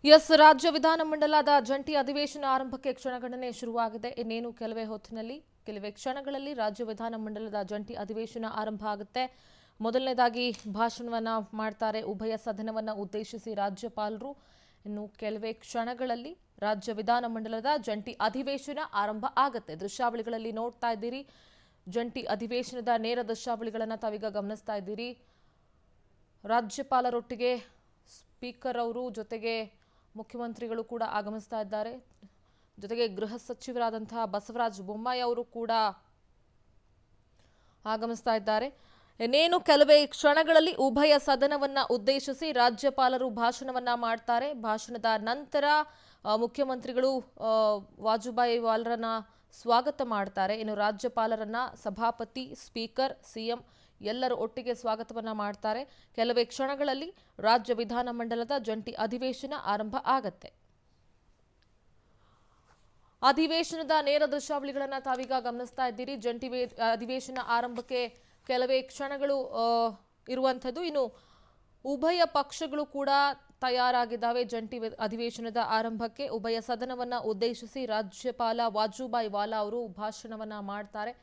S ರಾಜ್ಯ ವಿಧಾನಮಂಡಲದ ಜಂಟಿ ಅಧಿವೇಶನ ಆರಂಭಕ್ಕೆ ಕ್ಷಣಗಣನೆ ಶುರುವಾಗಿದೆ. ಇನ್ನೇನು ಕೆಲವೇ ಕ್ಷಣಗಳಲ್ಲಿ ರಾಜ್ಯ ವಿಧಾನಮಂಡಲದ ಜಂಟಿ ಅಧಿವೇಶನ ಆರಂಭ ಆಗುತ್ತೆ. ಮೊದಲನೇದಾಗಿ ಭಾಷಣವನ್ನ ಮಾಡ್ತಾರೆ ಉಭಯ ಸದನವನ್ನ ಉದ್ದೇಶಿಸಿ ರಾಜ್ಯಪಾಲರು. ಇನ್ನು ಕೆಲವೇ ಕ್ಷಣಗಳಲ್ಲಿ ರಾಜ್ಯ ವಿಧಾನಮಂಡಲದ ಜಂಟಿ ಅಧಿವೇಶನ ಆರಂಭ ಆಗುತ್ತೆ. ದೃಶ್ಯಾವಳಿಗಳಲ್ಲಿ ನೋಡ್ತಾ ಇದ್ದೀರಿ, ಜಂಟಿ ಅಧಿವೇಶನದ ನೇರ ದೃಶ್ಯಾವಳಿಗಳನ್ನು ತಾವೀಗ ಗಮನಿಸ್ತಾ ಇದ್ದೀರಿ. ರಾಜ್ಯಪಾಲರೊಟ್ಟಿಗೆ ಸ್ಪೀಕರ್ ಅವರು ಜೊತೆಗೆ ಮುಖ್ಯಮಂತ್ರಿಗಳು ಕೂಡ ಆಗಮಿಸ್ತಾ ಇದ್ದಾರೆ. ಜೊತೆಗೆ ಗೃಹ ಸಚಿವರಾದಂತಹ ಬಸವರಾಜ ಬೊಮ್ಮಾಯಿ ಅವರು ಕೂಡ ಆಗಮಿಸ್ತಾ ಇದ್ದಾರೆ. ಇನ್ನೇನು ಕೆಲವೇ ಕ್ಷಣಗಳಲ್ಲಿ ಉಭಯ ಸದನವನ್ನ ಉದ್ದೇಶಿಸಿ ರಾಜ್ಯಪಾಲರು ಭಾಷಣವನ್ನ ಮಾಡ್ತಾರೆ. ಭಾಷಣದ ನಂತರ ಮುಖ್ಯಮಂತ್ರಿಗಳು ವಾಜುಭಾಯಿ ವಾಲಾರನ್ನ ಸ್ವಾಗತ ಮಾಡ್ತಾರೆ. ಇನ್ನು ರಾಜ್ಯಪಾಲರನ್ನ ಸಭಾಪತಿ, ಸ್ಪೀಕರ್, ಸಿಎಂ ಎಲ್ಲರೂ ಒಟ್ಟಿಗೆ ಸ್ವಾಗತವನ್ನ ಮಾಡ್ತಾರೆ. ಕೆಲವೇ ಕ್ಷಣಗಳಲ್ಲಿ ರಾಜ್ಯ ವಿಧಾನಮಂಡಲದ ಜಂಟಿ ಅಧಿವೇಶನ ಆರಂಭ ಆಗತ್ತೆ. ಅಧಿವೇಶನದ ನೇರ ದೃಶ್ಯಾವಳಿಗಳನ್ನ ತಾವೀಗ ಗಮನಿಸ್ತಾ ಇದ್ದೀರಿ. ಜಂಟಿ ಅಧಿವೇಶನ ಆರಂಭಕ್ಕೆ ಕೆಲವೇ ಕ್ಷಣಗಳು ಇರುವಂಥದ್ದು. ಇನ್ನು ಉಭಯ ಪಕ್ಷಗಳು ಕೂಡ ತಯಾರಾಗಿದ್ದಾವೆ ಜಂಟಿ ಅಧಿವೇಶನದ ಆರಂಭಕ್ಕೆ. ಉಭಯ ಸದನವನ್ನ ಉದ್ದೇಶಿಸಿ ರಾಜ್ಯಪಾಲ ವಾಜುಭಾಯಿ ವಾಲಾ ಅವರು ಭಾಷಣವನ್ನ ಮಾಡ್ತಾರೆ.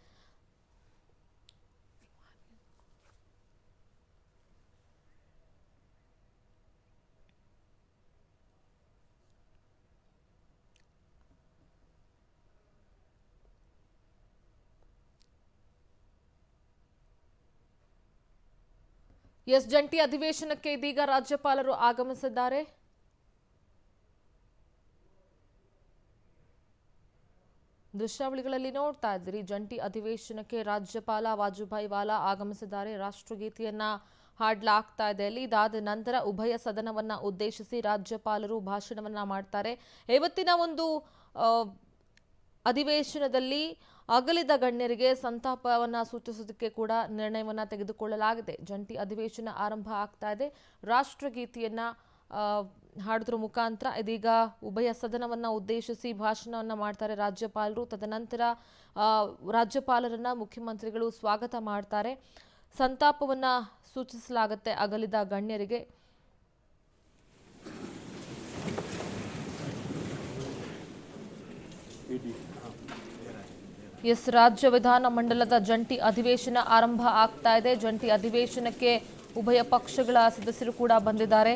ಎಸ್ ಜಂಟಿ ಅಧಿವೇಶನಕ್ಕೆ ಇದೀಗ ರಾಜ್ಯಪಾಲರು ಆಗಮಿಸಿದ್ದಾರೆ. ದೃಶ್ಯಾವಳಿಗಳಲ್ಲಿ ನೋಡ್ತಾ ಇದ್ದೀರಿ, ಜಂಟಿ ಅಧಿವೇಶನಕ್ಕೆ ರಾಜ್ಯಪಾಲ ವಾಜುಭಾಯಿ ವಾಲಾ ಆಗಮಿಸಿದ್ದಾರೆ. ರಾಷ್ಟ್ರಗೀತೆಯನ್ನ ಹಾಡಲಾಗ್ತಾ ಇದೆ ಅಲ್ಲಿ. ಇದಾದ ನಂತರ ಉಭಯ ಸದನವನ್ನ ಉದ್ದೇಶಿಸಿ ರಾಜ್ಯಪಾಲರು ಭಾಷಣವನ್ನ ಮಾಡ್ತಾರೆ. ಇವತ್ತಿನ ಒಂದು ಅಧಿವೇಶನದಲ್ಲಿ ಅಗಲಿದ ಗಣ್ಯರಿಗೆ ಸಂತಾಪವನ್ನ ಸೂಚಿಸೋದಕ್ಕೆ ಕೂಡ ನಿರ್ಣಯವನ್ನ ತೆಗೆದುಕೊಳ್ಳಲಾಗಿದೆ. ಜಂಟಿ ಅಧಿವೇಶನ ಆರಂಭ ಆಗ್ತಾ ಇದೆ. ರಾಷ್ಟ್ರಗೀತೆಯನ್ನ ಹಾಡೋದ್ರ ಮುಖಾಂತರ ಇದೀಗ ಉಭಯ ಸದನವನ್ನ ಉದ್ದೇಶಿಸಿ ಭಾಷಣವನ್ನ ಮಾಡ್ತಾರೆ ರಾಜ್ಯಪಾಲರು. ತದನಂತರ ರಾಜ್ಯಪಾಲರನ್ನ ಮುಖ್ಯಮಂತ್ರಿಗಳು ಸ್ವಾಗತ ಮಾಡ್ತಾರೆ. ಸಂತಾಪವನ್ನ ಸೂಚಿಸಲಾಗುತ್ತೆ ಅಗಲಿದ ಗಣ್ಯರಿಗೆ. ಎಸ್ ರಾಜ್ಯ ವಿಧಾನಮಂಡಲದ ಜಂಟಿ ಅಧಿವೇಶನ ಆರಂಭ ಆಗ್ತಾ ಇದೆ. ಜಂಟಿ ಅಧಿವೇಶನಕ್ಕೆ ಉಭಯ ಪಕ್ಷಗಳ ಸದಸ್ಯರು ಕೂಡ ಬಂದಿದ್ದಾರೆ.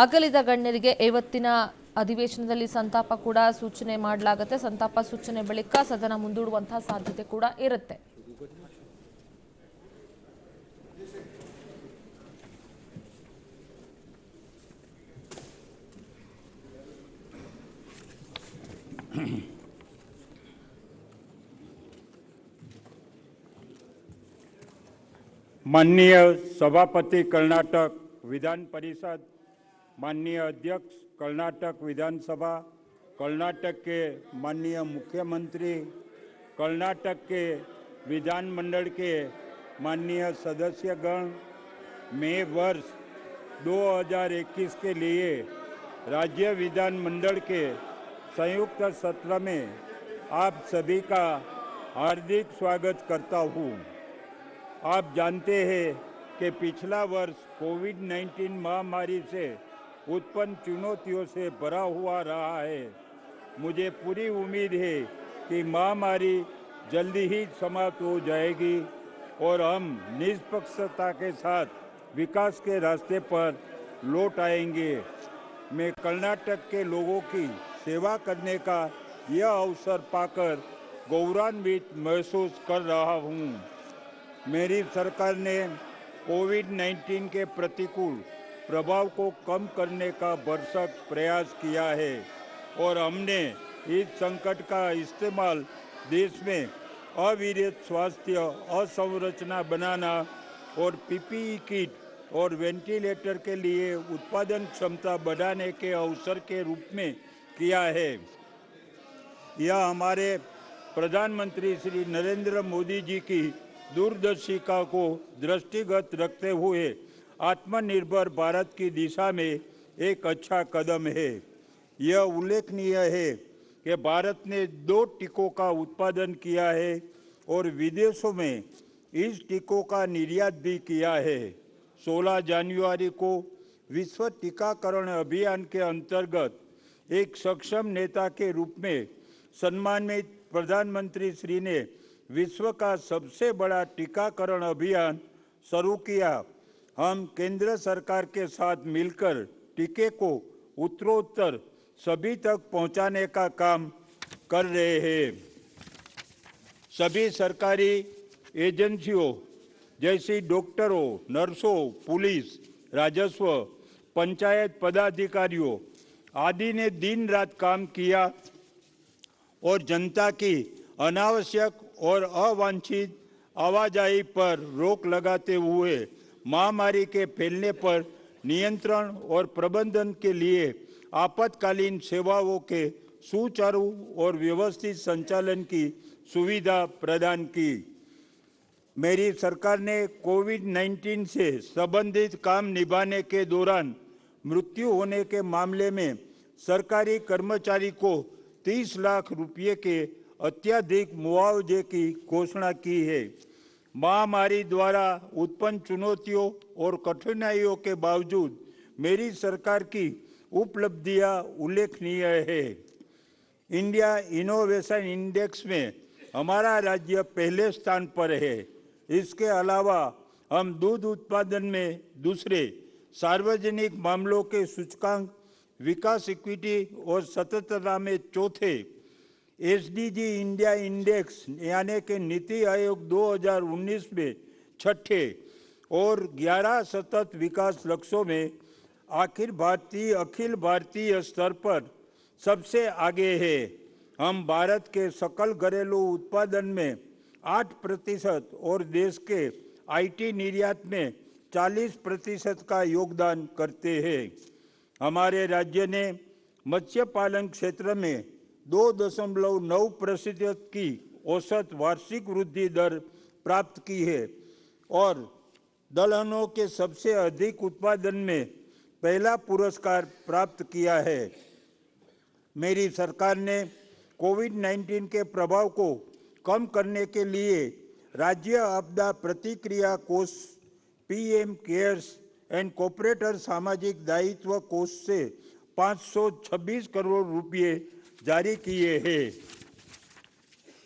ಅಗಲಿದ ಗಣ್ಯರಿಗೆ ಇವತ್ತಿನ ಅಧಿವೇಶನದಲ್ಲಿ ಸಂತಾಪ ಕೂಡ ಸೂಚನೆ ಮಾಡಲಾಗುತ್ತೆ. ಸಂತಾಪ ಸೂಚನೆ ಬಳಿಕ ಸದನ ಮುಂದೂಡುವಂತಹ ಸಾಧ್ಯತೆ ಕೂಡ ಇರುತ್ತೆ. माननीय सभापति कर्नाटक विधान परिषद, माननीय अध्यक्ष कर्नाटक विधानसभा, कर्नाटक के माननीय मुख्यमंत्री, कर्नाटक के विधानमंडल के माननीय सदस्यगण, मैं वर्ष 2021 के लिए राज्य विधानमंडल के संयुक्त सत्र में आप सभी का हार्दिक स्वागत करता हूँ। आप जानते हैं कि पिछला वर्ष कोविड-19 महामारी से उत्पन्न चुनौतियों से भरा हुआ रहा है। मुझे पूरी उम्मीद है कि महामारी जल्दी ही समाप्त हो जाएगी और हम निष्पक्षता के साथ विकास के रास्ते पर लौट आएंगे। मैं कर्नाटक के लोगों की सेवा करने का यह अवसर पाकर गौरवान्वित महसूस कर रहा हूँ। मेरी सरकार ने कोविड-19 के प्रतिकूल प्रभाव को कम करने का भरसक प्रयास किया है और हमने इस संकट का इस्तेमाल देश में अविरत स्वास्थ्य अवसंरचना बनाना और पीपीई किट और वेंटिलेटर के लिए उत्पादन क्षमता बढ़ाने के अवसर के रूप में किया है। यह हमारे प्रधानमंत्री श्री नरेंद्र मोदी जी की दूरदर्शिता को दृष्टिगत रखते हुए आत्मनिर्भर भारत की दिशा में एक अच्छा कदम है। यह उल्लेखनीय है कि भारत ने 2 टीकों का उत्पादन किया है और विदेशों में इस टीकों का निर्यात भी किया है। 16 जनवरी को विश्व टीकाकरण अभियान के अंतर्गत एक सक्षम नेता के रूप में सम्मानित प्रधानमंत्री श्री ने विश्व का सबसे बड़ा टीकाकरण अभियान शुरू किया। हम केंद्र सरकार के साथ मिलकर टीके को उत्तरोत्तर सभी तक पहुंचाने का काम कर रहे हैं। सभी सरकारी एजेंसियों जैसी डॉक्टरों, नर्सों, पुलिस, राजस्व, पंचायत पदाधिकारियों आदि ने दिन रात काम किया और जनता की अनावश्यक और अवांछित आवाजाही पर रोक लगाते हुए महामारी के फैलने पर नियंत्रण और प्रबंधन के लिए आपातकालीन सेवाओं के सुचारू और व्यवस्थित संचालन की सुविधा प्रदान की। मेरी सरकार ने कोविड-19 से संबंधित काम निभाने के दौरान मृत्यु होने के मामले में सरकारी कर्मचारी को 30 लाख रुपये के अत्यधिक मुआवजे की घोषणा की है। महामारी द्वारा उत्पन्न चुनौतियों और कठिनाइयों के बावजूद मेरी सरकार की उपलब्धियां उल्लेखनीय है। इंडिया इनोवेशन इंडेक्स में हमारा राज्य पहले स्थान पर है। इसके अलावा हम दूध उत्पादन में दूसरे, सार्वजनिक मामलों के सूचकांक, विकास इक्विटी और सततता में चौथे, एसडीजी इंडिया इंडेक्स यानी कि नीति आयोग 2019 में छठे और 11 सतत विकास लक्ष्यों में अखिल भारतीय स्तर पर सबसे आगे है। हम भारत के सकल घरेलू उत्पादन में 8% और देश के आईटी निर्यात में 40% का योगदान करते हैं। हमारे राज्य ने मत्स्य पालन क्षेत्र में 2.9% की औसत वार्षिक वृद्धि दर प्राप्त की है और दलहनों के सबसे अधिक उत्पादन में पहला पुरस्कार प्राप्त किया है। मेरी सरकार ने कोविड-19 के प्रभाव को कम करने के लिए राज्य आपदा प्रतिक्रिया कोष, पीएम केयर्स एंड कॉर्पोरेटर सामाजिक दायित्व कोष से 526 करोड़ रुपये जारी किए हैं।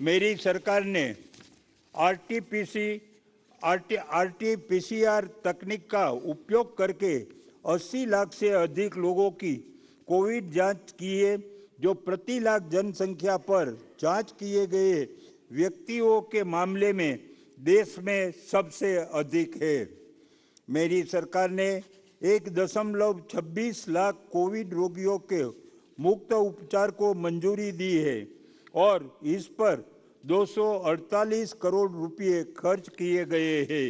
मेरी सरकार ने आरटी-पीसीआर तकनीक का उपयोग करके 80 लाख से अधिक लोगों की कोविड जांच की है, जो प्रति लाख जनसंख्या पर जांच किए गए व्यक्तियों के मामले में देश में सबसे अधिक है। मेरी सरकार ने 1.26 लाख कोविड रोगियों के मुफ्त उपचार को मंजूरी दी है और इस पर 248 करोड़ रुपये खर्च किए गए हैं।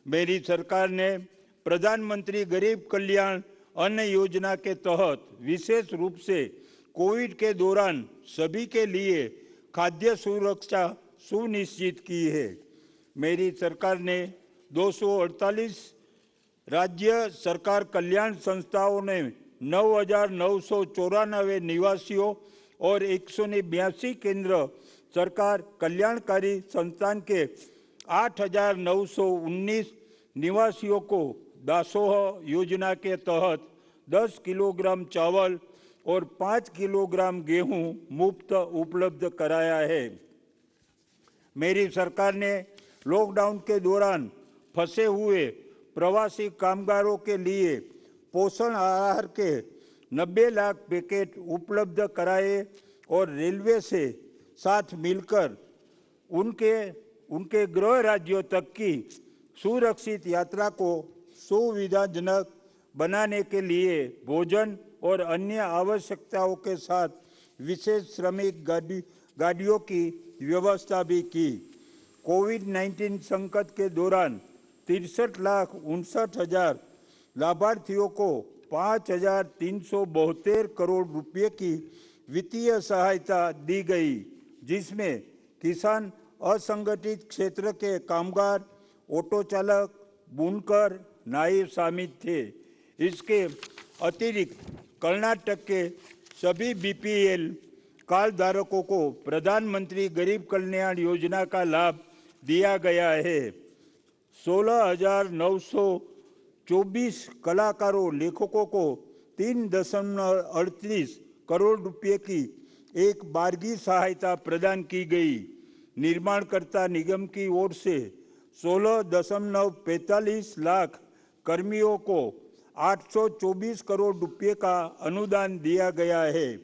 मेरी सरकार ने प्रधानमंत्री गरीब कल्याण अन्न योजना के तहत विशेष रूप से कोविड के दौरान सभी के लिए खाद्य सुरक्षा सुनिश्चित की है। मेरी सरकार ने 248 राज्य सरकार कल्याण संस्थाओं ने 9,994 निवासियों और 182 केंद्र सरकार कल्याणकारी संस्थान के 8,919 निवासियों को दासोह योजना के तहत 10 किलोग्राम चावल और 5 किलोग्राम गेहूं मुफ्त उपलब्ध कराया है। मेरी सरकार ने लॉकडाउन के दौरान फंसे हुए प्रवासी कामगारों के लिए पोषण आहार के 90 लाख पैकेट उपलब्ध कराए और रेलवे से साथ मिलकर उनके गृह राज्यों तक की सुरक्षित यात्रा को सुविधाजनक बनाने के लिए भोजन और अन्य आवश्यकताओं के साथ विशेष श्रमिक गाड़ियों की व्यवस्था भी की। कोविड-19 संकट के दौरान 63,59,000 लाभार्थियों को 5,372 करोड़ रुपये की वित्तीय सहायता दी गई, जिसमें किसान, असंगठित क्षेत्र के कामगार, ऑटो चालक, बुनकर, नाई शामिल थे। इसके अतिरिक्त कर्नाटक के सभी बीपीएल कार्ड धारकों को प्रधानमंत्री गरीब कल्याण योजना का लाभ दिया गया है। 24 कलाकारों लेखकों को 3.38 करोड़ रुपए की एक बारगी सहायता प्रदान की गई। निर्माणकर्ता निगम की ओर से 16.45 लाख कर्मियों को 824 करोड़ रुपए का अनुदान दिया गया है।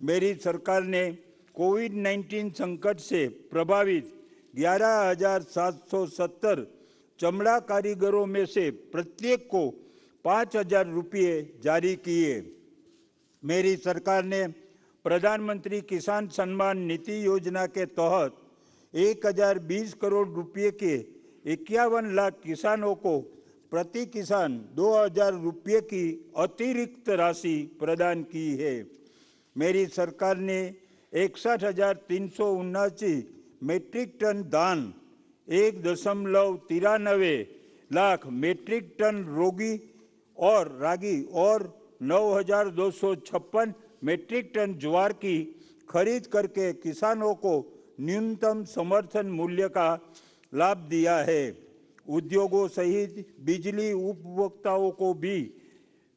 मेरी सरकार ने कोविड-19 संकट से प्रभावित 11,770 चमड़ा कारीगरों में से प्रत्येक को 5,000 रुपये जारी किए। मेरी सरकार ने प्रधानमंत्री किसान सम्मान निधि योजना के तहत 1,020 करोड़ रुपये के 51 लाख किसानों को प्रति किसान 2,000 रुपये की अतिरिक्त राशि प्रदान की है। मेरी सरकार ने 61,379 मेट्रिक टन धान, 1.93 लाख मेट्रिक टन रागी और 9,256 मेट्रिक टन ज्वार की खरीद करके किसानों को न्यूनतम समर्थन मूल्य का लाभ दिया है। उद्योगों सहित बिजली उपभोक्ताओं को भी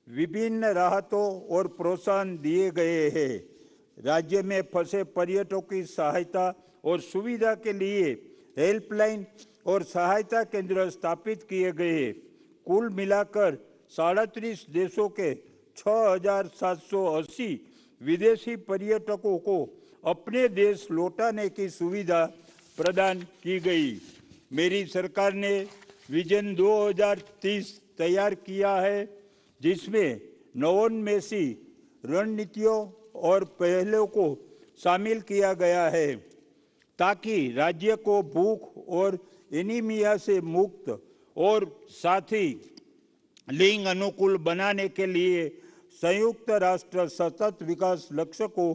विभिन्न राहतों और प्रोत्साहन दिए गए हैं। राज्य में फंसे पर्यटकों की सहायता और सुविधा के लिए हेल्पलाइन और सहायता केंद्र स्थापित किए गए। कुल मिलाकर 37 देशों के 6,780 विदेशी पर्यटकों को अपने देश लौटाने की सुविधा प्रदान की गई। मेरी सरकार ने विजन 2030 तैयार किया है, जिसमें नवोन्मेषी रणनीतियों और पहलों को शामिल किया गया है ताकि राज्य को भूख और एनीमिया से मुक्त और साथ ही लिंग अनुकूल बनाने के लिए संयुक्त राष्ट्र सतत विकास लक्ष्य को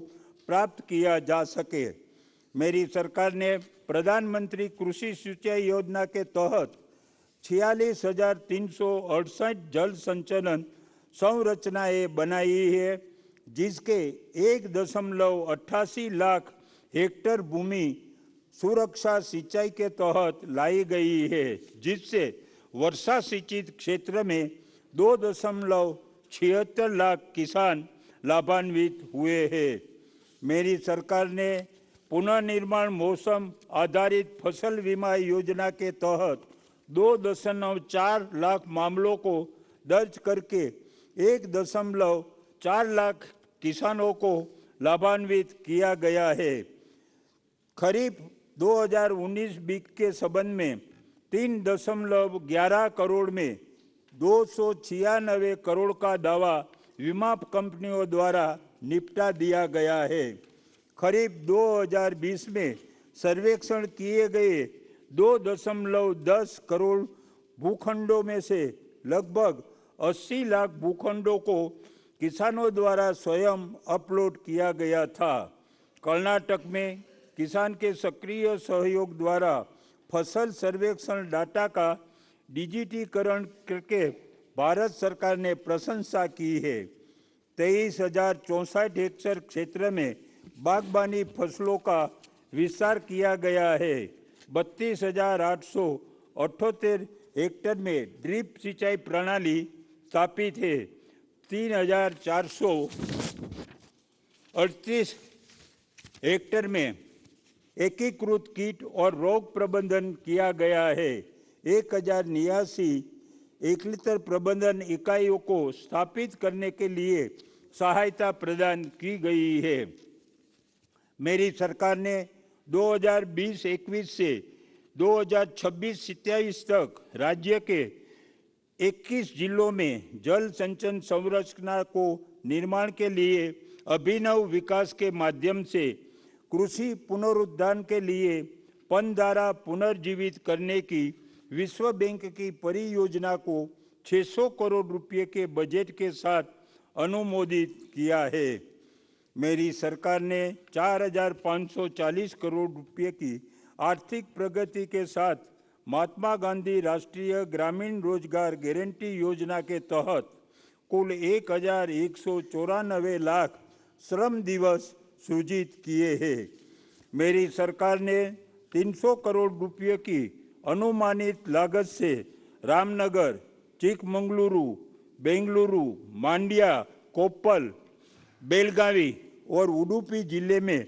प्राप्त किया जा सके। मेरी सरकार ने प्रधानमंत्री कृषि सिंचाई योजना के तहत 46,368 जल संचलन संरचनाएं बनाई है, जिसके 1.88 लाख हेक्टेयर भूमि सुरक्षा सिंचाई के तहत लाई गई है, जिससे वर्षा सिंचित क्षेत्र में 2.76 लाख किसान लाभान्वित हुए हैं। मेरी सरकार ने पुनर्निर्माण मौसम आधारित फसल बीमा योजना के तहत 2.4 लाख मामलों को दर्ज करके 1.4 लाख किसानों को लाभान्वित किया गया है। खरीफ 2019-20 के संबंध में 3.11 करोड़ में 296 करोड़ का दावा बीमा कंपनियों द्वारा निपटा दिया गया है। खरीफ 2020 में सर्वेक्षण किए गए 2.10 करोड़ भूखंडों में से लगभग 80 लाख भूखंडों को किसानों द्वारा स्वयं अपलोड किया गया था। कर्नाटक में किसान के सक्रिय सहयोग द्वारा फसल सर्वेक्षण डाटा का डिजिटीकरण करके भारत सरकार ने प्रशंसा की है। 23,064 हेक्टेयर क्षेत्र में बागबानी फसलों का विस्तार किया गया है। 32,878 हेक्टेयर में ड्रिप सिंचाई प्रणाली स्थापित है। 3,438 हेक्टेयर में एकीकृत कीट और रोग प्रबंधन किया गया है। 1,089 एकलितर प्रबंधन इकाइयों को स्थापित करने के लिए सहायता प्रदान की गई है। मेरी सरकार ने 2020-21 से 2026-27 तक राज्य के 21 जिलों में जल संचयन संरचना को निर्माण के लिए अभिनव विकास के माध्यम से कृषि पुनरुद्धार के लिए पनधारा पुनर्जीवित करने की विश्व बैंक की परियोजना को 600 करोड़ रुपए के बजट के साथ अनुमोदित किया है। मेरी सरकार ने 4,540 करोड़ रुपए की आर्थिक प्रगति के साथ महात्मा गांधी राष्ट्रीय ग्रामीण रोजगार गारंटी योजना के तहत कुल 1,194 लाख श्रम दिवस सृजित किए हैं। मेरी सरकार ने 300 करोड़ रुपए की अनुमानित लागत से रामनगर, चिकमंगलुरु, बेंगलुरु, मांड्या, कोप्पल, बेलगावी और उडुपी जिले में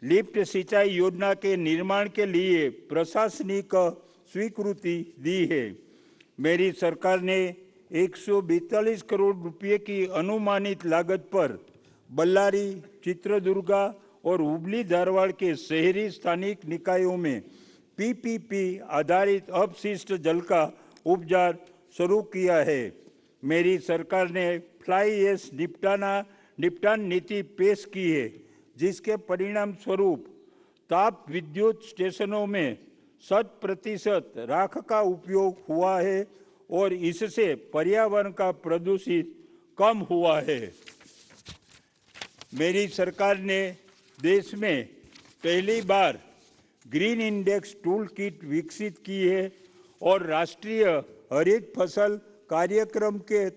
लिफ्ट सिंचाई योजना के निर्माण के लिए प्रशासनिक स्वीकृति दी है। मेरी सरकार ने 142 करोड़ रुपए की अनुमानित लागत पर बल्लारी, चित्रदुर्गा और हुबली धारवाड़ के शहरी स्थानिक निकायों में पीपीपी आधारित अपशिष्ट जल का उपचार शुरू किया है। मेरी सरकार ने फ्लाई ऐश निपटान नीति पेश की है, जिसके परिणाम स्वरूप ताप विद्युत स्टेशनों में 100% राख का उपयोग हुआ है और इससे पर्यावरण का प्रदूषित कम हुआ है। मेरी सरकार ने देश में पहली बार ग्रीन इंडेक्स टूल किट विकसित की है और राष्ट्रीय हरित फसल कार्यक्रम के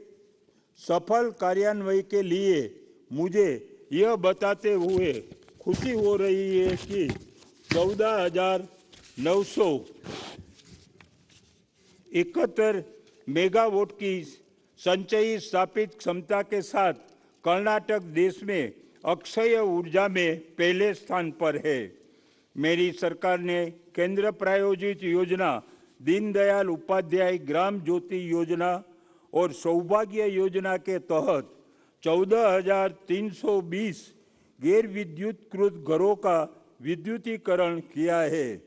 सफल कार्यान्वयन के लिए मुझे यह बताते हुए खुशी हो रही है कि 14,971 मेगावाट की संचयी स्थापित क्षमता के साथ कर्नाटक देश में अक्षय ऊर्जा में पहले स्थान पर है। मेरी सरकार ने केंद्र प्रायोजित योजना दीनदयाल उपाध्याय ग्राम ज्योति योजना और सौभाग्य योजना के तहत 14,320 गैर विद्युतीकृत घरों का विद्युतीकरण किया है।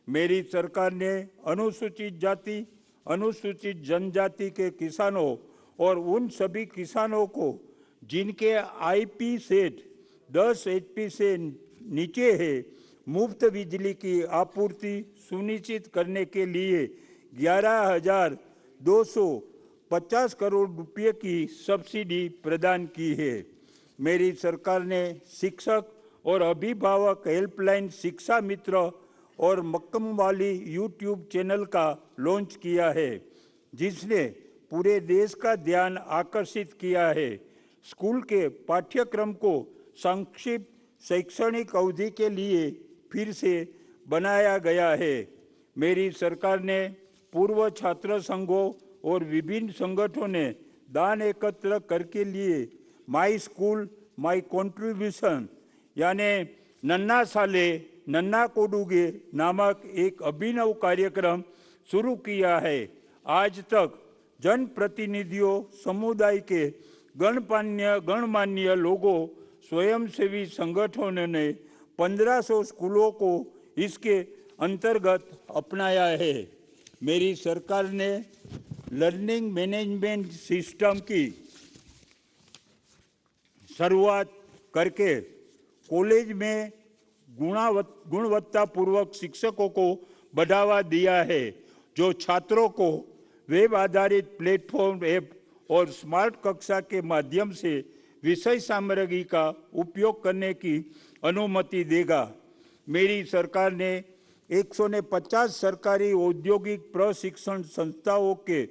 मेरी सरकार ने अनुसूचित जाति, अनुसूचित जनजाति के किसानों और उन सभी किसानों को जिनके आईपी सेट 10 HP से नीचे है, मुफ्त बिजली की आपूर्ति सुनिश्चित करने के लिए 11,250 करोड़ रुपए की सब्सिडी प्रदान की है। मेरी सरकार ने शिक्षक और अभिभावक हेल्पलाइन शिक्षा मित्र और मक्कमवाली यूट्यूब चैनल का लॉन्च किया है, जिसने पूरे देश का ध्यान आकर्षित किया है। स्कूल के पाठ्यक्रम को संक्षिप्त शैक्षणिक अवधि के लिए फिर से बनाया गया है। मेरी सरकार ने पूर्व छात्र संघों और विभिन्न संगठनों ने दान एकत्र करके लिए माई स्कूल माई कंट्रीब्यूशन यानी नन्ना साले नन्ना कोडुगे नामक एक अभिनव कार्यक्रम शुरू किया है। आज तक जनप्रतिनिधियों, समुदाय के गणमान्य लोगों, स्वयंसेवी संगठनों ने 1500 स्कूलों को इसके अंतर्गत अपनाया है। मेरी सरकार ने लर्निंग मैनेजमेंट सिस्टम की शुरुआत करके कॉलेज में गुणवत्तापूर्वक शिक्षकों को बढ़ावा दिया है, जो छात्रों को वेब आधारित प्लेटफॉर्म, ऐप और स्मार्ट कक्षा के माध्यम से विषय सामग्री का उपयोग करने की अनुमति देगा। मेरी सरकार ने 150 सरकारी औद्योगिक प्रशिक्षण संस्थाओं के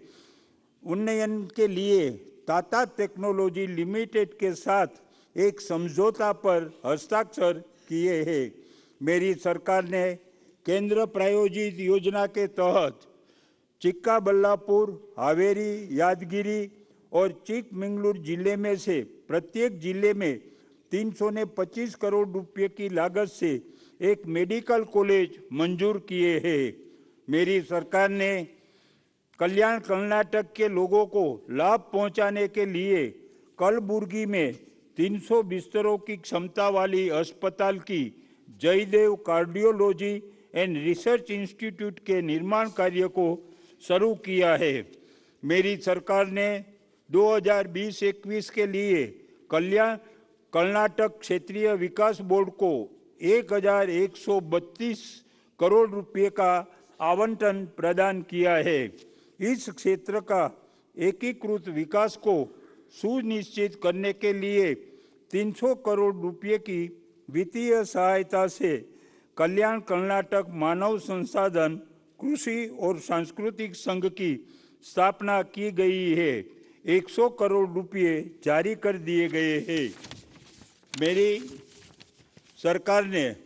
उन्नयन के लिए टाटा टेक्नोलॉजी लिमिटेड के साथ एक समझौता पर हस्ताक्षर किए हैं। मेरी सरकार ने केंद्र प्रायोजित योजना के तहत चिक्काबल्लापुर, हावेरी, यादगिरी और चिकमंगलुरु जिले में से प्रत्येक जिले में 325 करोड़ रुपए की लागत से एक मेडिकल कॉलेज मंजूर किए हैं। मेरी सरकार ने कल्याण कर्नाटक के लोगों को लाभ पहुंचाने के लिए कलबुर्गी में 300 बिस्तरों की क्षमता वाली अस्पताल की Jayadeva cardiology and research institute के निर्माण कार्य को शुरू किया है। मेरी सरकार ने 2020-21 के लिए कल्याण कर्नाटक क्षेत्रीय विकास बोर्ड को 1132 करोड़ रुपए का आवंटन प्रदान किया है। इस क्षेत्र का एकीकृत विकास को सुनिश्चित करने के लिए 300 करोड़ रुपए की वित्तीय सहायता से कल्याण कर्नाटक मानव संसाधन, कृषि और सांस्कृतिक संघ की स्थापना की गई है। 100 करोड़ रुपए जारी कर दिए गए हैं। मेरी सरकार ने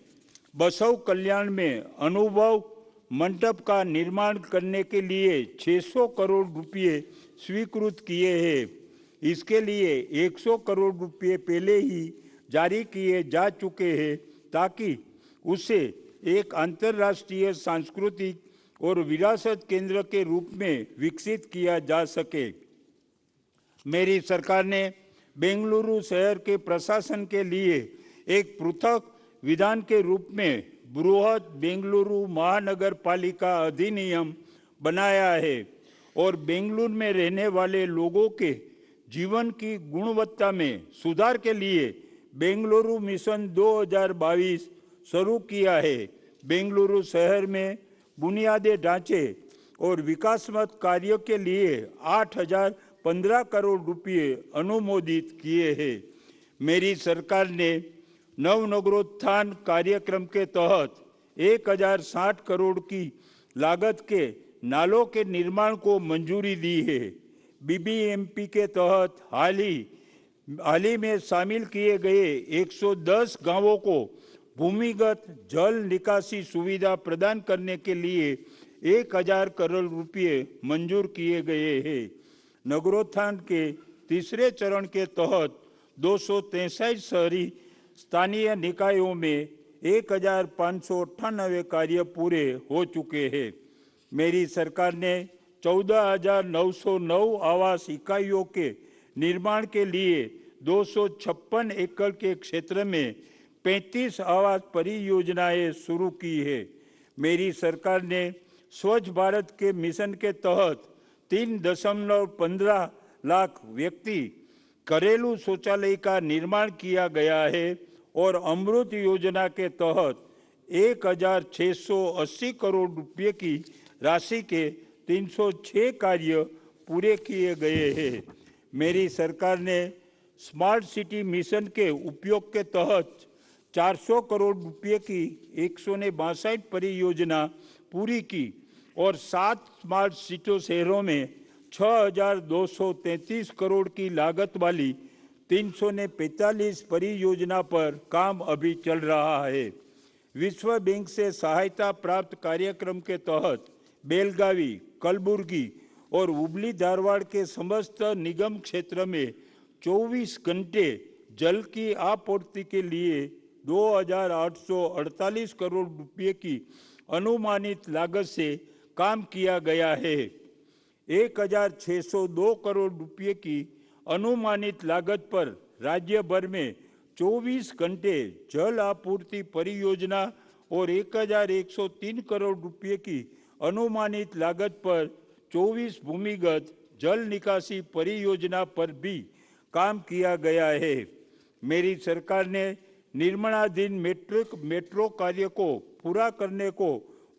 बसव कल्याण में अनुभव मंडप का निर्माण करने के लिए 600 करोड़ रुपए स्वीकृत किए हैं। इसके लिए 100 करोड़ रुपए पहले ही जारी किए जा चुके हैं ताकि उसे एक अंतर्राष्ट्रीय सांस्कृतिक और विरासत केंद्र के रूप में विकसित किया जा सके। मेरी सरकार ने बेंगलुरु शहर के प्रशासन के लिए एक पृथक विधान के रूप में बृहद बेंगलुरु महानगर पालिका अधिनियम बनाया है और बेंगलुरु में रहने वाले लोगों के जीवन की गुणवत्ता में सुधार के लिए बेंगलुरु मिशन 2022 शुरू किया है। बेंगलुरु शहर में बुनियादी ढांचे और विकासात्मक कार्यों के लिए 8,015 करोड़ रुपए अनुमोदित किए हैं। मेरी सरकार ने नवनगरोत्थान कार्यक्रम के तहत 1,060 करोड़ की लागत के नालों के निर्माण को मंजूरी दी है। बीबीएमपी के तहत हाल ही में शामिल किए गए 110 गांवों को भूमिगत जल निकासी सुविधा प्रदान करने के लिए 1,000 करोड़ रुपए मंजूर किए गए हैं। नगरोत्थान के तीसरे चरण के तहत 263 शहरी स्थानीय निकायों में 1,598 कार्य पूरे हो चुके हैं। मेरी सरकार ने 14,909 आवास इकाइयों के निर्माण के लिए 256 एकड़ के क्षेत्र में 35 आवास परियोजनाएं शुरू की है। मेरी सरकार ने स्वच्छ भारत के मिशन के तहत 3.15 लाख व्यक्ति घरेलू शौचालय का निर्माण किया गया है और अमृत योजना के तहत 1,680 करोड़ रुपए की राशि के 306 कार्य पूरे किए गए हैं। मेरी सरकार ने स्मार्ट सिटी मिशन के उपयोग के तहत 400 करोड़ रुपए की 162 परियोजना पूरी की और 7 स्मार्ट सिटी शहरों में 6,233 करोड़ की लागत वाली 345 परियोजना पर काम अभी चल रहा है। विश्व बैंक से सहायता प्राप्त कार्यक्रम के तहत बेलगावी, कलबुर्गी और हुबली धारवाड़ के समस्त निगम क्षेत्र में 24 घंटे जल की आपूर्ति के लिए 2,848 करोड़ रुपए की अनुमानित लागत से काम किया गया है। 1,602 करोड़ रुपए की अनुमानित लागत पर राज्य भर में 24 घंटे जल आपूर्ति परियोजना और 1,103 करोड़ रुपए की अनुमानित लागत पर 24 भूमिगत जल निकासी परियोजना पर भी काम किया गया है। मेरी सरकार ने निर्माणाधीन मेट्रो कार्य को पूरा करने को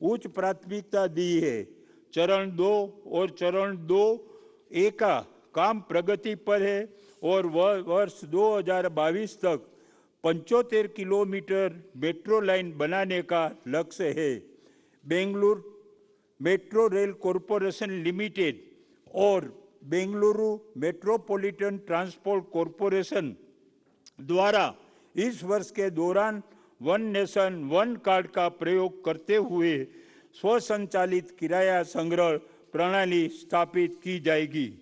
उच्च प्राथमिकता दी है। चरण 2 और चरण 2A का काम प्रगति पर है और वर्ष 2022 तक 75 किलोमीटर मेट्रो लाइन बनाने का लक्ष्य है। Bengaluru metro rail corporation limited और बेंगलुरु मेट्रोपॉलिटन ट्रांसपोर्ट कॉरपोरेशन द्वारा इस वर्ष के दौरान वन नेशन वन कार्ड का प्रयोग करते हुए स्वसंचालित किराया संग्रह प्रणाली स्थापित की जाएगी।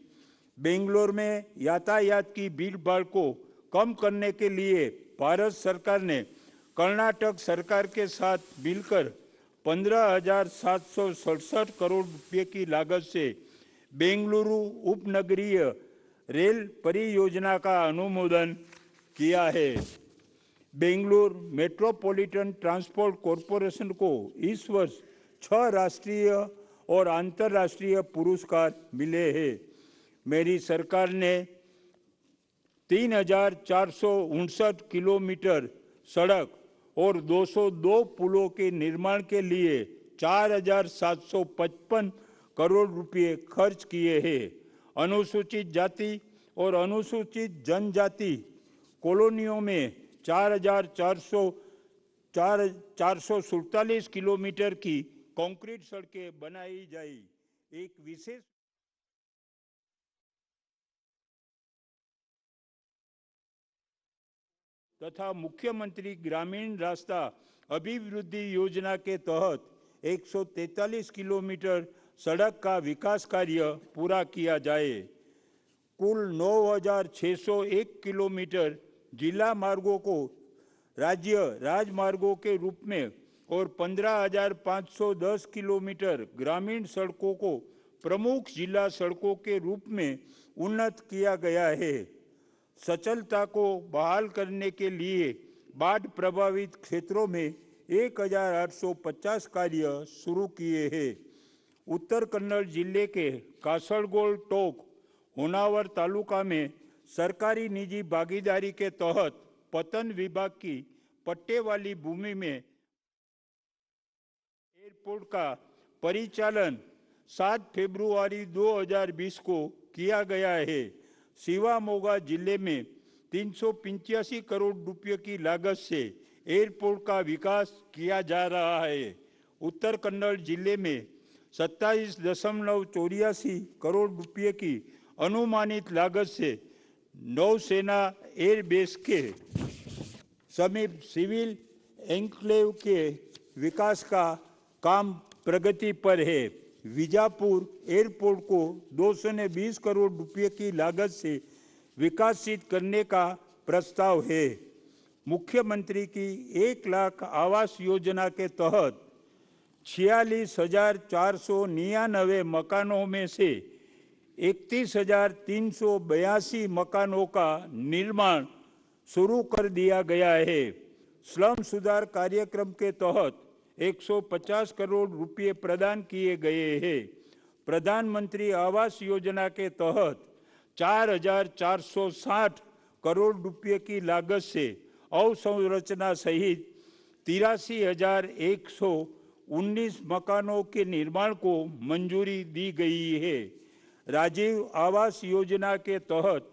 बेंगलुरु में यातायात की भीड़भाड़ को कम करने के लिए भारत सरकार ने कर्नाटक सरकार के साथ मिलकर 15,767 करोड़ रुपए की लागत से बेंगलुरु उपनगरीय रेल परियोजना का अनुमोदन किया है। बेंगलुरु मेट्रोपॉलिटन ट्रांसपोर्ट कॉरपोरेशन को इस वर्ष 6 राष्ट्रीय और अंतर्राष्ट्रीय पुरस्कार मिले हैं। मेरी सरकार ने 3,459 किलोमीटर सड़क और 202 पुलों के निर्माण के लिए 4,755 करोड़ रुपए खर्च किए हैं। अनुसूचित जाति और अनुसूचित जनजाति कॉलोनियों में 4,447 किलोमीटर की कंक्रीट सड़कें बनाई जाई। एक विशेष तथा मुख्यमंत्री ग्रामीण रास्ता अभिवृद्धि योजना के तहत 143 किलोमीटर सड़क का विकास कार्य पूरा किया जाए। कुल 9,601 किलोमीटर जिला मार्गों को राज्य राजमार्गों के रूप में और 15,510 किलोमीटर ग्रामीण सड़कों को प्रमुख जिला सड़कों के रूप में उन्नत किया गया है। सचलता को बहाल करने के लिए बाढ़ प्रभावित क्षेत्रों में 1,850 कार्य शुरू किए हैं। उत्तर कन्नड़ जिले के कासरगोड टोक होनावर तालुका में सरकारी निजी भागीदारी के तहत पतन विभाग की पट्टे वाली भूमि में एयरपोर्ट का परिचालन 7 फरवरी 2020 को किया गया है। शिवामोगा जिले में 385 करोड़ रुपये की लागत से एयरपोर्ट का विकास किया जा रहा है। उत्तर कन्नड़ जिले में 27.84 करोड़ रुपये की अनुमानित लागत से नौसेना एयरबेस के समीप सिविल एन्क्लेव के विकास का काम प्रगति पर है। विजापुर एयरपोर्ट को 220 करोड़ रुपये की लागत से विकसित करने का प्रस्ताव है। मुख्यमंत्री की 1 लाख आवास योजना के तहत 46,499 मकानों में से 31,382 मकानों का निर्माण शुरू कर दिया गया है। स्लम सुधार कार्यक्रम के तहत 150 करोड़ रुपये प्रदान किए गए हैं। प्रधानमंत्री आवास योजना के तहत 4,460 करोड़ रुपये की लागत से अवसंरचना सहित 83,119 मकानों के निर्माण को मंजूरी दी गई है। राजीव आवास योजना के तहत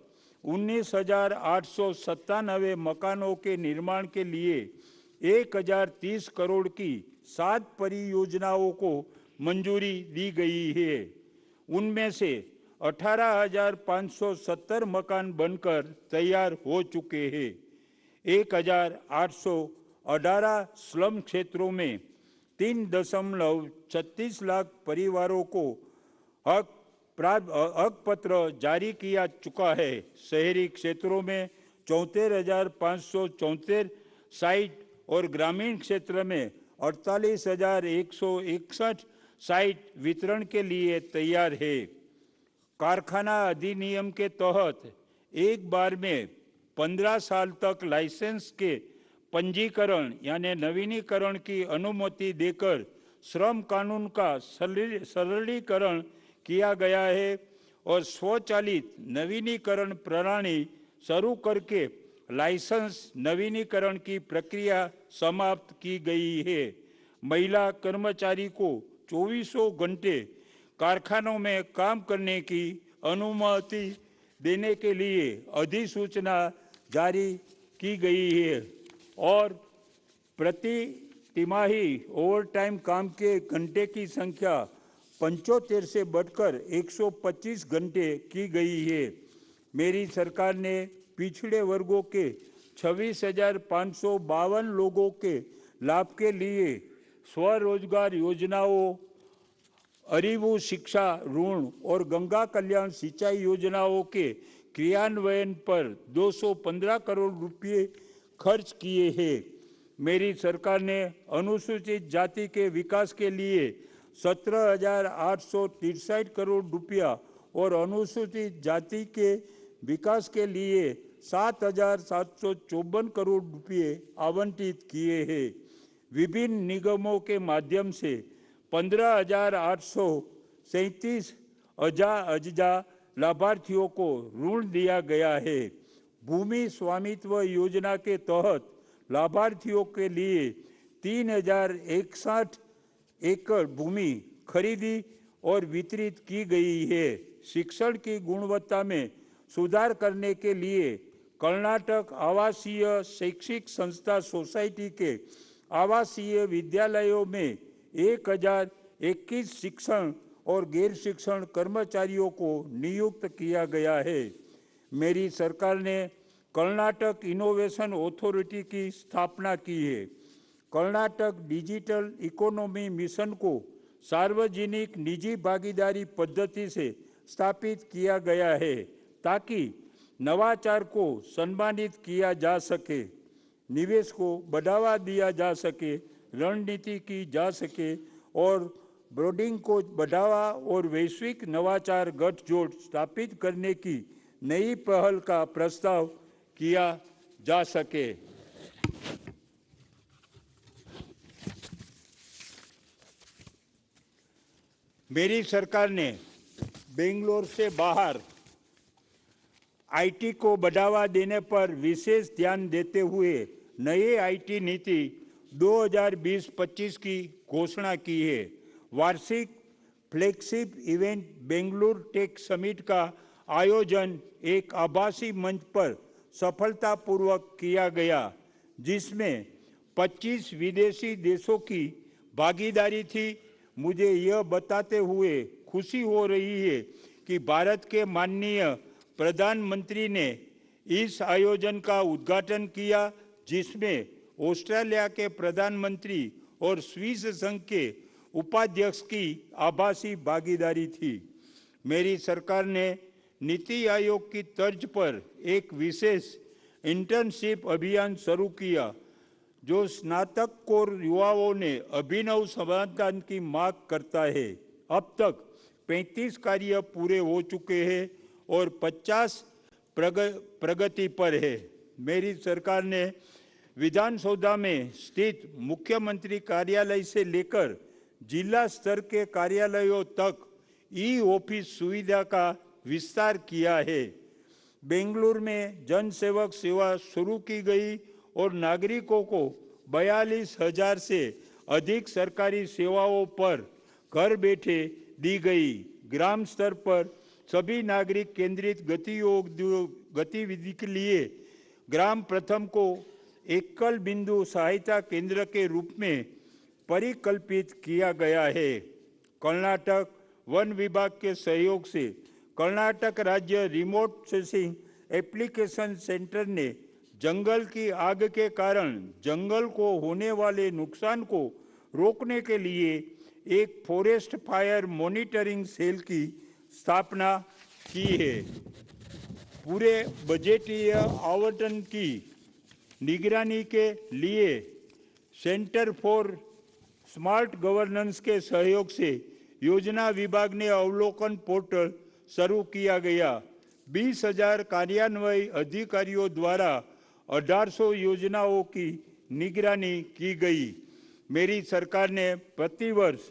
19,897 मकानों के निर्माण के लिए 1,030 करोड़ की 7 परियोजनाओं को मंजूरी दी गई है। उनमें से 18,570 मकान बनकर तैयार हो चुके हैं। 1,818 स्लम क्षेत्रों में 3.36 लाख परिवारों को हक पत्र जारी किया चुका है। शहरी क्षेत्रों में 74,574 साइट और ग्रामीण क्षेत्र में 48,161 साइट वितरण के लिए तैयार है। कारखाना अधिनियम के तहत एक बार में 15 साल तक लाइसेंस के पंजीकरण यानी नवीनीकरण की अनुमति देकर श्रम कानून का सरलीकरण किया गया है और स्वचालित नवीनीकरण प्रणाली शुरू करके लाइसेंस नवीनीकरण की प्रक्रिया समाप्त की गई है। महिला कर्मचारी को 24 घंटे कारखानों में काम करने की अनुमति देने के लिए अधिसूचना जारी की गई है और प्रति तिमाही ओवरटाइम काम के घंटे की संख्या 75 से बढ़कर 125 घंटे की गई है। मेरी सरकार ने पिछड़े वर्गों के 26,552 लोगों के लाभ के लिए स्वरोजगार योजनाओं, अरिवु शिक्षा ऋण और गंगा कल्याण सिंचाई योजनाओं के क्रियान्वयन पर 215 करोड़ रुपये खर्च किए हैं। मेरी सरकार ने अनुसूचित जाति के विकास के लिए 17,863 करोड़ रुपया और अनुसूचित जाति के विकास के लिए 7,754 करोड़ रुपये आवंटित किए हैं। विभिन्न निगमों के माध्यम से 15,837 अजा लाभार्थियों को ऋण दिया गया है। भूमि स्वामित्व योजना के तहत लाभार्थियों के लिए 3,061 एकड़ भूमि खरीदी और वितरित की गई है। शिक्षण की गुणवत्ता में सुधार करने के लिए कर्नाटक आवासीय शैक्षिक संस्था सोसाइटी के आवासीय विद्यालयों में 1,021 शिक्षण और गैर शिक्षण कर्मचारियों को नियुक्त किया गया है। मेरी सरकार ने कर्नाटक इनोवेशन अथॉरिटी की स्थापना की है। कर्नाटक डिजिटल इकोनॉमी मिशन को सार्वजनिक निजी भागीदारी पद्धति से स्थापित किया गया है ताकि नवाचार को सम्मानित किया जा सके, निवेश को बढ़ावा दिया जा सके, रणनीति की जा सके और ब्रोडिंग को बढ़ावा और वैश्विक नवाचार गठजोड़ स्थापित करने की नई पहल का प्रस्ताव किया जा सके। मेरी सरकार ने बेंगलोर से बाहर आईटी को बढ़ावा देने पर विशेष ध्यान देते हुए नई आईटी नीति 2020-25 की घोषणा की है। वार्षिक flagship event Bengaluru tech summit का आयोजन एक आभासी मंच पर सफलतापूर्वक किया गया, जिसमें 25 विदेशी देशों की भागीदारी थी। मुझे यह बताते हुए खुशी हो रही है कि भारत के माननीय प्रधानमंत्री ने इस आयोजन का उद्घाटन किया, जिसमें ऑस्ट्रेलिया के प्रधानमंत्री और स्विस संघ के उपाध्यक्ष की आभासी भागीदारी थी। मेरी सरकार ने नीति आयोग की तर्ज पर एक विशेष इंटर्नशिप अभियान शुरू किया, जो स्नातक युवाओं ने अभिनव समाधान की मांग करता है। अब तक 35 कार्य पूरे हो चुके हैं और 50 प्रगति पर है। मेरी सरकार ने विधानसौधा में स्थित मुख्यमंत्री कार्यालय से लेकर जिला स्तर के कार्यालयों तक ई ऑफिस सुविधा का विस्तार किया है। बेंगलुरु में जन सेवक सेवा शुरू की गई और नागरिकों को 42,000 से अधिक सरकारी सेवाओं पर घर बैठे दी गई। ग्राम स्तर पर सभी नागरिक केंद्रित गतिविधि के लिए ग्राम प्रथम को एकल बिंदु सहायता केंद्र के रूप में परिकल्पित किया गया है। कर्नाटक वन विभाग के सहयोग से कर्नाटक राज्य रिमोट सेंसिंग एप्लीकेशन सेंटर ने जंगल की आग के कारण जंगल को होने वाले नुकसान को रोकने के लिए एक फॉरेस्ट फायर मॉनिटरिंग सेल की स्थापना की है। पूरे बजटीय आवंटन की निगरानी के लिए सेंटर फॉर स्मार्ट गवर्नेंस के सहयोग से योजना विभाग ने अवलोकन पोर्टल शुरू किया गया। 20,000 कार्यान्वयन अधिकारियों द्वारा 1800 योजनाओं की निगरानी की गई। मेरी सरकार ने प्रतिवर्ष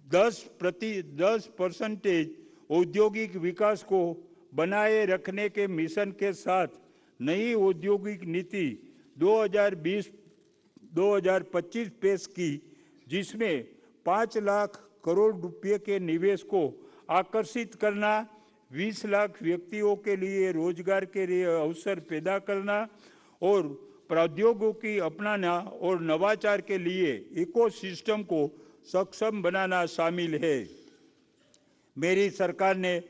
10% औद्योगिक विकास को बनाए रखने के मिशन के साथ नई औद्योगिक नीति 2020-2025 पेश की, जिसमें 5 लाख करोड़ रुपए के निवेश को आकर्षित करना, 20 लाख व्यक्तियों के लिए रोजगार के लिए अवसर पैदा करना और प्रौद्योगिकी अपनाना और नवाचार के लिए इकोसिस्टम को सक्षम बनाना शामिल है। मेरी सरकार ने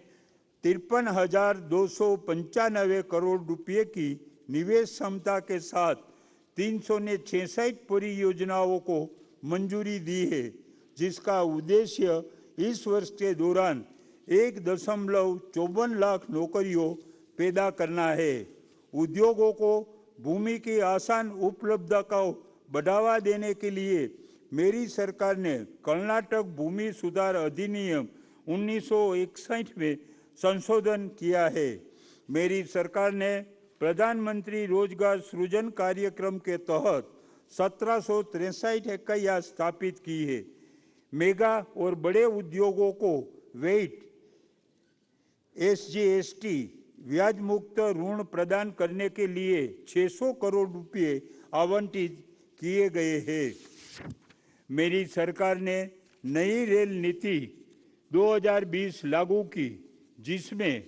53,295 करोड़ रुपए की निवेश क्षमता के साथ 366 परियोजनाओं को मंजूरी दी है, जिसका उद्देश्य इस वर्ष के दौरान 1.54 लाख नौकरियों पैदा करना है। उद्योगों को भूमि की आसान उपलब्धता को बढ़ावा देने के लिए मेरी सरकार ने कर्नाटक भूमि सुधार अधिनियम 1961 में संशोधन किया है। मेरी सरकार ने प्रधानमंत्री रोजगार सृजन कार्यक्रम के तहत 1763 इकाइयां स्थापित की है। मेगा और बड़े उद्योगों को वेट SGST ब्याज मुक्त ऋण प्रदान करने के लिए 600 करोड़ रुपए आवंटित किए गए हैं। मेरी सरकार ने नई रेल नीति 2020 लागू की, जिसमें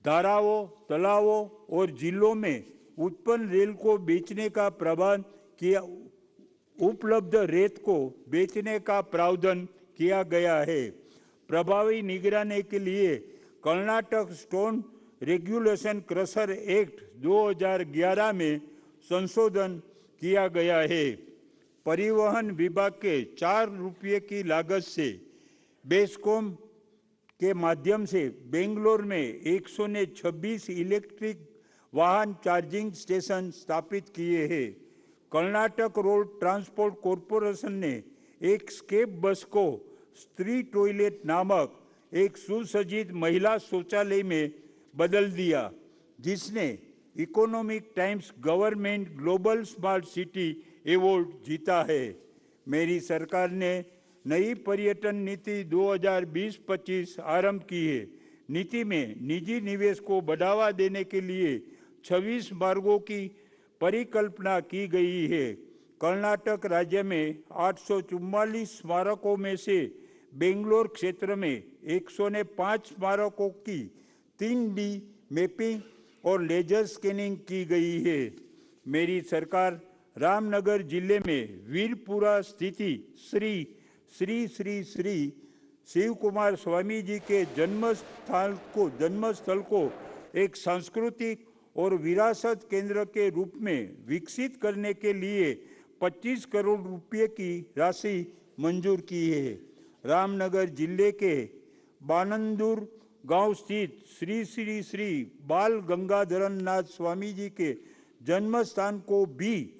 धाराओं, तालाबों और जिलों में उत्पन्न रेल को बेचने का प्रबंध किया, उपलब्ध रेत को बेचने का प्रावधान किया गया है। प्रभावी निगरानी के लिए Karnataka stone regulation crusher act 2011 में संशोधन किया गया है। परिवहन विभाग के 4 रुपये की लागत से बेस्कॉम के माध्यम से बेंगलोर में 126 इलेक्ट्रिक वाहन चार्जिंग स्टेशन स्थापित किए हैं। कर्नाटक रोड ट्रांसपोर्ट कॉरपोरेशन ने एक स्केप बस को स्त्री टॉयलेट नामक एक सुसज्जित महिला शौचालय में बदल दिया, जिसने economic times government global smart city award जीता है। मेरी सरकार ने नई पर्यटन नीति 2020-25 आरंभ की है। नीति में निजी निवेश को बढ़ावा देने के लिए 26 मार्गों की परिकल्पना की गई है। कर्नाटक राज्य में 844 स्मारकों में से बेंगलोर क्षेत्र में 105 स्मारकों की 3D मैपिंग और लेजर स्कैनिंग की गई है। मेरी सरकार रामनगर जिले में वीरपुरा स्थिति श्री श्री श्री श्री शिव कुमार स्वामी जी के जन्मस्थल को एक सांस्कृतिक और विरासत केंद्र के रूप में विकसित करने के लिए 25 करोड़ रुपए की राशि मंजूर की है। रामनगर जिले के बानंदुर गांव स्थित श्री श्री श्री बाल गंगाधरन नाथ स्वामी जी के जन्म स्थान को भी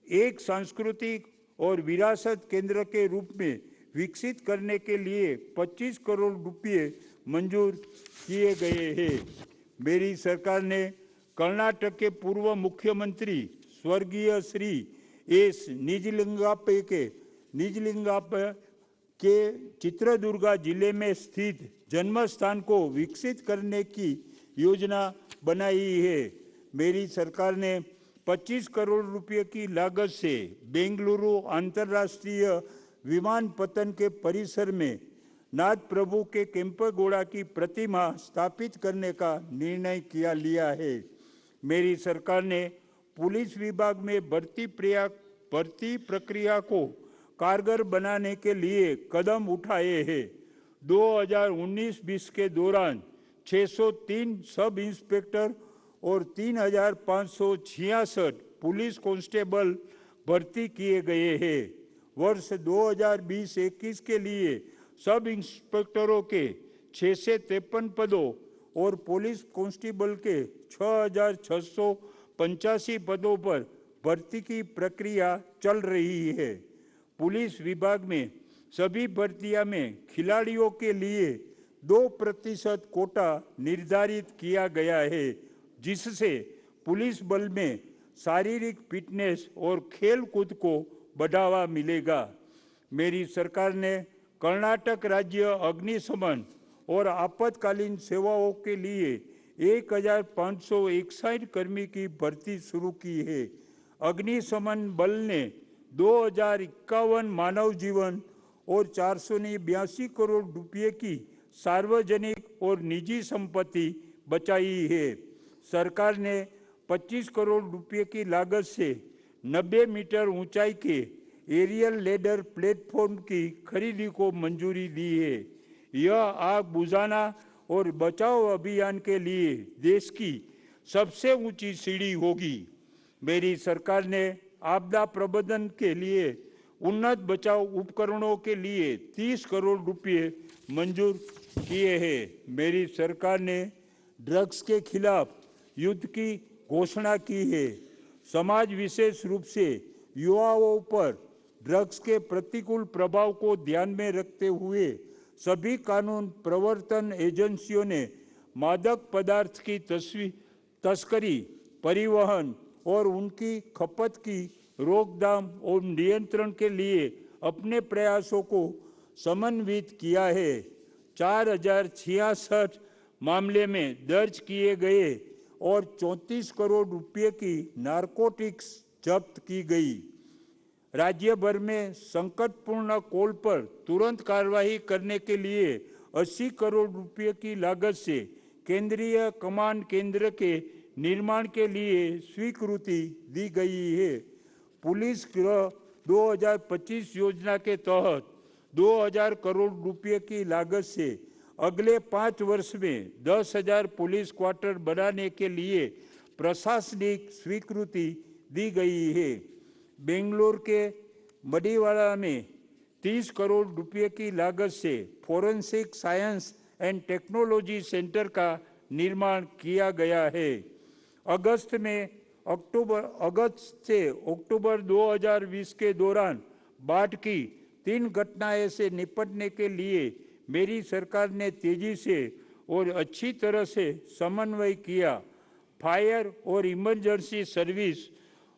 एक सांस्कृतिक और विरासत केंद्र के रूप में विकसित करने के लिए 25 करोड़ रुपए मंजूर किए गए हैं। मेरी सरकार ने कर्नाटक के पूर्व मुख्यमंत्री स्वर्गीय श्री एस निजलिंगाप्पा के चित्रदुर्गा जिले में स्थित जन्म स्थान को विकसित करने की योजना बनाई है। मेरी सरकार ने 25 करोड़ रुपए की लागत से बेंगलुरु अंतर्राष्ट्रीय विमानपत्तन के परिसर में नाथ प्रभु के केम्पेगौड़ा की प्रतिमा स्थापित करने का निर्णय लिया है। मेरी सरकार ने पुलिस विभाग में भर्ती प्रक्रिया को कारगर बनाने के लिए कदम उठाए हैं। 2019-20 के दौरान 603 सब इंस्पेक्टर और 3,566 पुलिस कांस्टेबल भर्ती किए गए हैं। वर्ष 2020-21 के लिए सब इंस्पेक्टरों के 653 पदों और पुलिस कांस्टेबल के 6,685 पदों पर भर्ती की प्रक्रिया चल रही है। पुलिस विभाग में सभी भर्तियां में खिलाड़ियों के लिए 2% कोटा निर्धारित किया गया है, जिससे पुलिस बल में शारीरिक फिटनेस और खेल कूद को बढ़ावा मिलेगा। मेरी सरकार ने कर्नाटक राज्य अग्निशमन और आपातकालीन सेवाओं के लिए 1,561 कर्मी की भर्ती शुरू की है। अग्निशमन बल ने 2,051 मानव जीवन और 482 करोड़ रुपए की सार्वजनिक और निजी संपत्ति बचाई है। सरकार ने 25 करोड़ रुपए की लागत से 90 मीटर ऊंचाई के एरियल लेडर प्लेटफॉर्म की खरीदी को मंजूरी दी है। यह आग बुझाना और बचाव अभियान के लिए देश की सबसे ऊंची सीढ़ी होगी। मेरी सरकार ने आपदा प्रबंधन के लिए उन्नत बचाव उपकरणों के लिए 30 करोड़ रुपए मंजूर किए हैं। मेरी सरकार ने ड्रग्स के खिलाफ युद्ध की घोषणा की है। समाज विशेष रूप से युवाओं पर ड्रग्स के प्रतिकूल प्रभाव को ध्यान में रखते हुए सभी कानून प्रवर्तन एजेंसियों ने मादक पदार्थ की तस्करी, परिवहन और उनकी खपत की रोकथाम और नियंत्रण के लिए अपने प्रयासों को समन्वित किया है। 4,066 मामले में दर्ज किए गए और 34 करोड़ रुपए की नारकोटिक्स जब्त की गई। राज्य भर में संकटपूर्ण कॉल पर तुरंत कार्रवाई करने के लिए 80 करोड़ रुपए की लागत से केंद्रीय कमांड केंद्र के निर्माण के लिए स्वीकृति दी गई है। पुलिस गृह 2025 योजना के तहत 2,000 करोड़ रुपए की लागत से अगले 5 वर्ष में 10,000 पुलिस क्वार्टर बनाने के लिए प्रशासनिक स्वीकृति दी गई है। बेंगलोर के मडीवाला में 30 करोड़ रुपए की लागत से forensic science and technology centre का निर्माण किया गया है। अगस्त से अक्टूबर 2020 के दौरान बाढ़ की 3 घटनाएं से निपटने के लिए मेरी सरकार ने तेजी से और अच्छी तरह से समन्वय किया। फायर और इमरजेंसी सर्विस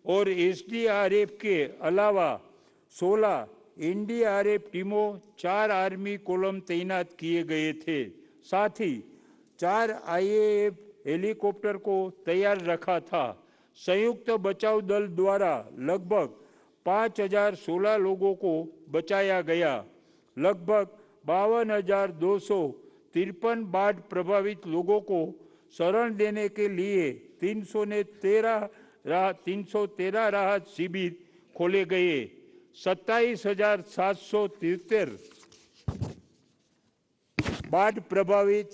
और एसडीआरएफ के अलावा 16 एनडीआरएफ टीमों, 4 आर्मी कॉलम तैनात किए गए थे। साथ ही 4 आईएएफ हेलीकॉप्टर को तैयार रखा था। संयुक्त बचाव दल द्वारा लगभग 5016 लोगों को बचाया गया। लगभग 52,253 बाढ़ प्रभावित लोगों को शरण देने के लिए 313 राहत शिविर खोले गए। 27,773 बाढ़ प्रभावित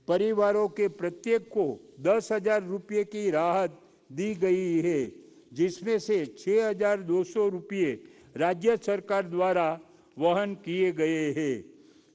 परिवारों के प्रत्येक को 10,000 रुपये की राहत दी गई है, जिसमें से 6,200 रुपये राज्य सरकार द्वारा वहन किए गए हैं।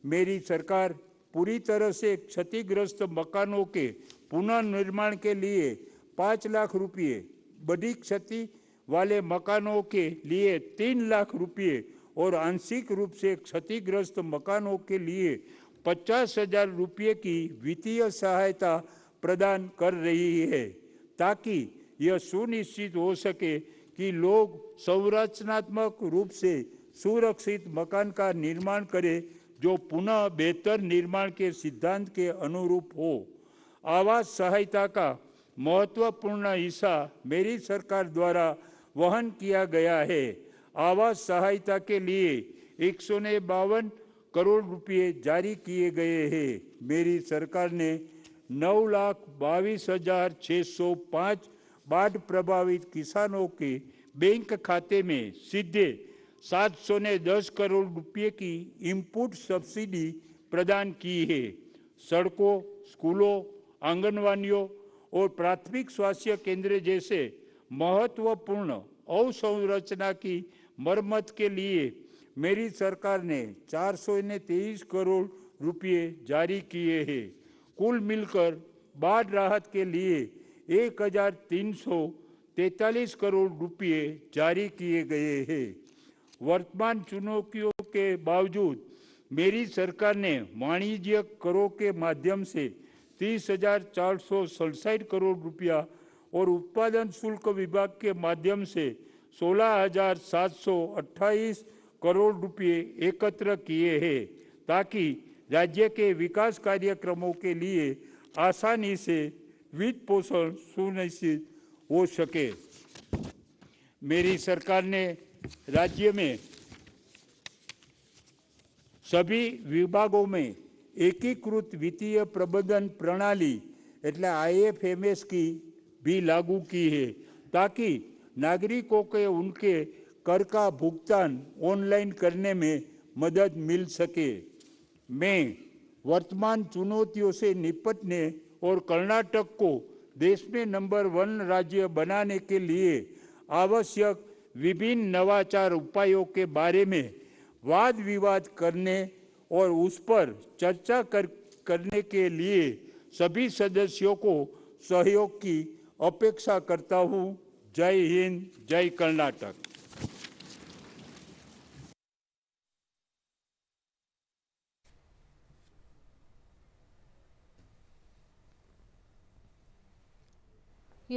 मेरी सरकार पूरी तरह से क्षतिग्रस्त मकानों के पुनर्निर्माण के लिए 5 लाख रुपये, बड़ी क्षति वाले मकानों के लिए 3 लाख रुपये और आंशिक रूप से क्षतिग्रस्त मकानों के लिए 50,000 रुपये की वित्तीय सहायता प्रदान कर रही है, ताकि यह सुनिश्चित हो सके कि लोग संरचनात्मक रूप से सुरक्षित मकान का निर्माण करें जो पुनः बेहतर निर्माण के सिद्धांत के अनुरूप हो। आवास सहायता का महत्वपूर्ण हिस्सा मेरी सरकार द्वारा वहन किया गया है। आवास सहायता के लिए 152 करोड़ रुपये जारी किए गए हैं। मेरी सरकार ने 9,22,605 बाढ़ प्रभावित किसानों के बैंक खाते में सीधे 710 करोड़ रुपये की इनपुट सब्सिडी प्रदान की है। सड़कों, स्कूलों, आंगनवाड़ियों और प्राथमिक स्वास्थ्य केंद्र जैसे महत्वपूर्ण अवसंरचना की मरम्मत के लिए मेरी सरकार ने 423 करोड़ रुपये जारी किए हैं। कुल मिलकर बाढ़ राहत के लिए 1,343 करोड़ रुपये जारी किए गए हैं। वर्तमान चुनौतियों के बावजूद मेरी सरकार ने वाणिज्यिक करों के माध्यम से 30,467 करोड़ रुपया और उत्पादन शुल्क विभाग के माध्यम से 16,728 करोड़ रुपये एकत्र किए हैं, ताकि राज्य के विकास कार्यक्रमों के लिए आसानी से वित्त पोषण सुनिश्चित हो सके। मेरी सरकार ने राज्य में सभी विभागों में एकीकृत वित्तीय प्रबंधन प्रणाली એટલે IFMS की भी लागू की है, ताकि नागरिकों के उनके कर का भुगतान ऑनलाइन करने में मदद मिल सके। मैं वर्तमान चुनौतियों से निपटने और कर्नाटक को देश में नंबर 1 राज्य बनाने के लिए आवश्यक विभिन्न नवाचार उपायों के बारे में वाद विवाद करने और उस पर चर्चा करने के लिए सभी सदस्यों को सहयोग की अपेक्षा करता हूं। जय हिंद, जय कर्नाटक।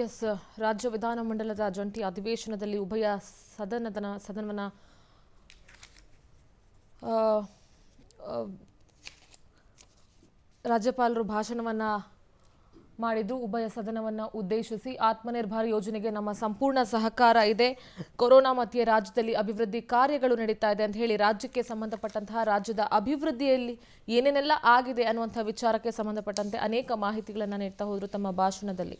ಎಸ್, ರಾಜ್ಯ ವಿಧಾನಮಂಡಲದ ಜಂಟಿ ಅಧಿವೇಶನದಲ್ಲಿ ಉಭಯ ಸದನವನ್ನ ರಾಜ್ಯಪಾಲರು ಭಾಷಣವನ್ನ ಮಾಡಿದ್ದು, ಉಭಯ ಸದನವನ್ನ ಉದ್ದೇಶಿಸಿ ಆತ್ಮನಿರ್ಭರ್ ಯೋಜನೆಗೆ ನಮ್ಮ ಸಂಪೂರ್ಣ ಸಹಕಾರ ಇದೆ, ಕೊರೋನಾ ಮಧ್ಯೆ ರಾಜ್ಯದಲ್ಲಿ ಅಭಿವೃದ್ಧಿ ಕಾರ್ಯಗಳು ನಡೀತಾ ಇದೆ ಅಂತ ಹೇಳಿ ರಾಜ್ಯಕ್ಕೆ ಸಂಬಂಧಪಟ್ಟಂತಹ ರಾಜ್ಯದ ಅಭಿವೃದ್ಧಿಯಲ್ಲಿ ಏನೇನೆಲ್ಲ ಆಗಿದೆ ಅನ್ನುವಂಥ ವಿಚಾರಕ್ಕೆ ಸಂಬಂಧಪಟ್ಟಂತೆ ಅನೇಕ ಮಾಹಿತಿಗಳನ್ನು ನೀಡ್ತಾ ಹೋದರು ತಮ್ಮ ಭಾಷಣದಲ್ಲಿ.